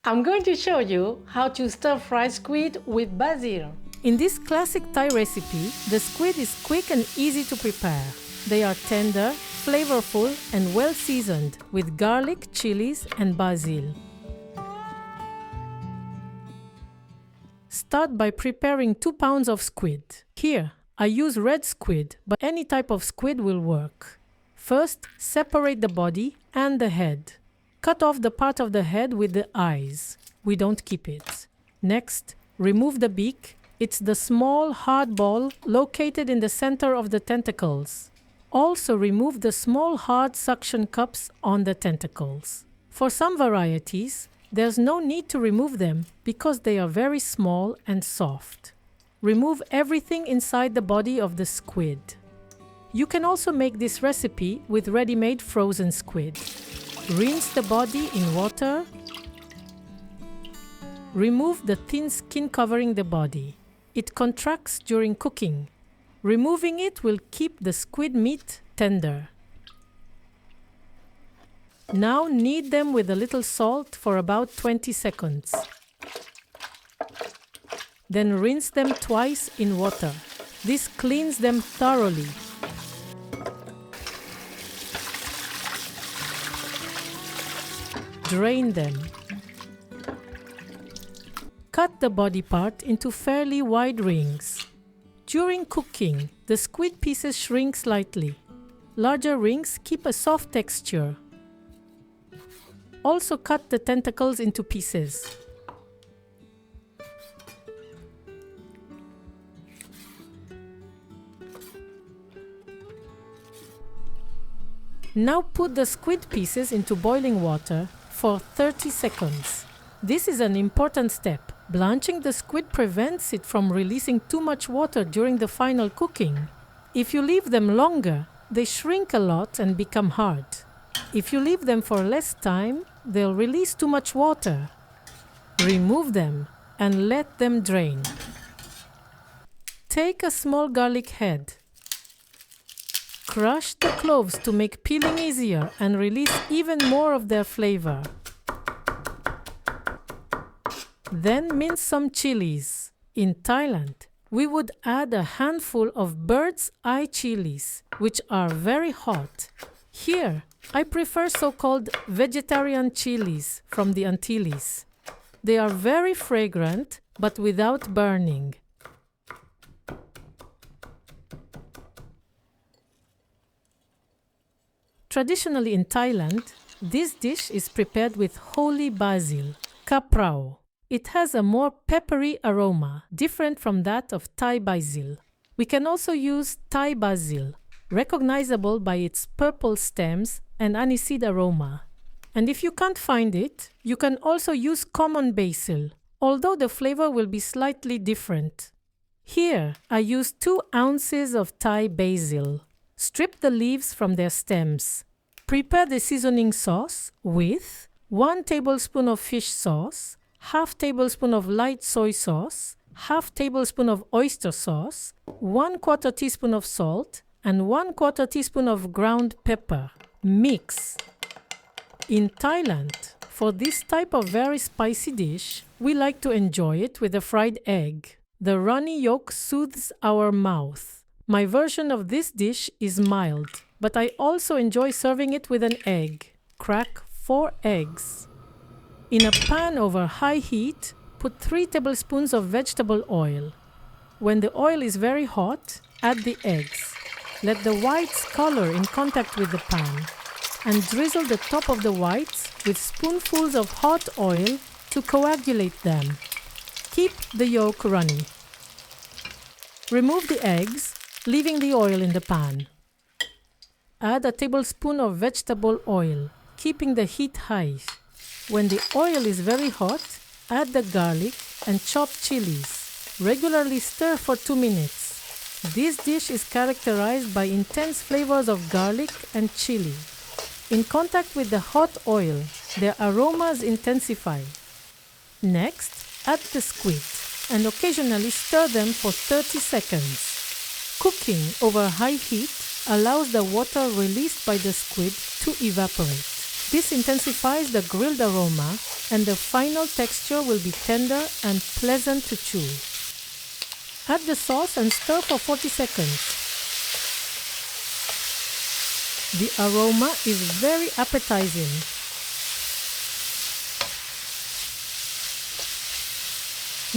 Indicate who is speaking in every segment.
Speaker 1: I'm going to show you how to stir-fry squid with basil. In this classic Thai recipe, the squid is quick and easy to prepare. They are tender, flavorful and well seasoned with garlic, chilies and basil. Start by preparing 2 pounds of squid. Here, I use red squid, but any type of squid will work. First, separate the body and the head. Cut off the part of the head with the eyes. We don't keep it. Next, remove the beak. It's the small, hard ball located in the center of the tentacles. Also remove the small, hard suction cups on the tentacles. For some varieties, there's no need to remove them because they are very small and soft. Remove everything inside the body of the squid. You can also make this recipe with ready-made frozen squid. Rinse the body in water. Remove the thin skin covering the body. It contracts during cooking. Removing it will keep the squid meat tender. Now knead them with a little salt for about 20 seconds. Then rinse them twice in water. This cleans them thoroughly. Drain them. Cut the body part into fairly wide rings. During cooking, the squid pieces shrink slightly. Larger rings keep a soft texture. Also cut the tentacles into pieces. Now put the squid pieces into boiling water for 30 seconds. This is an important step. Blanching the squid prevents it from releasing too much water during the final cooking. If you leave them longer, they shrink a lot and become hard. If you leave them for less time, they'll release too much water. Remove them and let them drain. Take a small garlic head. Crush the cloves to make peeling easier and release even more of their flavor. Then mince some chilies. In Thailand, we would add a handful of bird's eye chilies, which are very hot. Here, I prefer so-called vegetarian chilies from the Antilles. They are very fragrant, but without burning. Traditionally in Thailand, this dish is prepared with holy basil, krapao. It has a more peppery aroma, different from that of Thai basil. We can also use Thai basil, recognizable by its purple stems and aniseed aroma. And if you can't find it, you can also use common basil, although the flavor will be slightly different. Here, I use 2 ounces of Thai basil. Strip the leaves from their stems. Prepare the seasoning sauce with 1 tablespoon of fish sauce, half tablespoon of light soy sauce, half tablespoon of oyster sauce, 1/4 teaspoon of salt, and 1/4 teaspoon of ground pepper. Mix. In Thailand, for this type of very spicy dish, we like to enjoy it with a fried egg. The runny yolk soothes our mouth. My version of this dish is mild, but I also enjoy serving it with an egg. Crack 4 eggs. In a pan over high heat, put 3 tablespoons of vegetable oil. When the oil is very hot, add the eggs. Let the whites color in contact with the pan and drizzle the top of the whites with spoonfuls of hot oil to coagulate them. Keep the yolk runny. Remove the eggs, leaving the oil in the pan. Add a tablespoon of vegetable oil, keeping the heat high. When the oil is very hot, add the garlic and chopped chilies. Regularly stir for 2 minutes. This dish is characterized by intense flavors of garlic and chili. In contact with the hot oil, their aromas intensify. Next, add the squid and occasionally stir them for 30 seconds. Cooking over high heat allows the water released by the squid to evaporate. This intensifies the grilled aroma, and the final texture will be tender and pleasant to chew. Add the sauce and stir for 40 seconds. The aroma is very appetizing.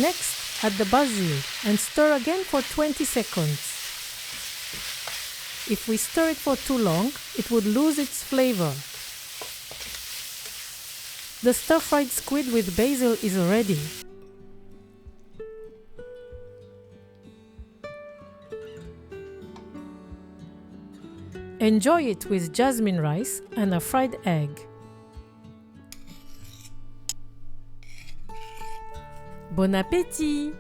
Speaker 1: Next, add the basil and stir again for 20 seconds. If we stir it for too long, it would lose its flavor. The stir-fried squid with basil is ready. Enjoy it with jasmine rice and a fried egg. Bon appétit!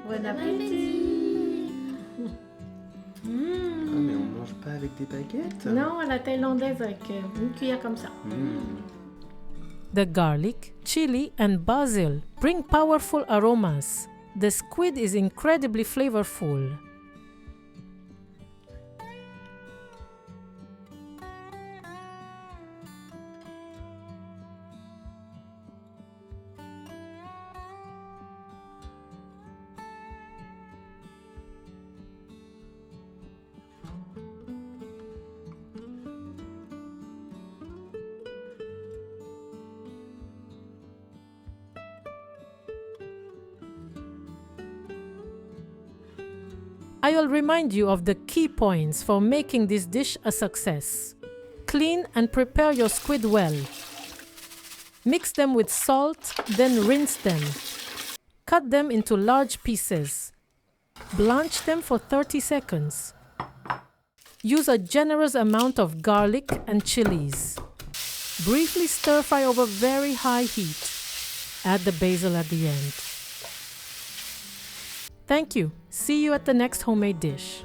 Speaker 2: Bon appétit!
Speaker 3: Ah, mais on mange pas avec des baguettes?
Speaker 2: Non, à la thaïlandaise avec une cuillère comme ça.
Speaker 1: The garlic, chili, and basil bring powerful aromas. The squid is incredibly flavorful. I'll remind you of the key points for making this dish a success. Clean and prepare your squid well. Mix them with salt, then rinse them. Cut them into large pieces. Blanch them for 30 seconds. Use a generous amount of garlic and chilies. Briefly stir fry over very high heat. Add the basil at the end. Thank you. See you at the next homemade dish.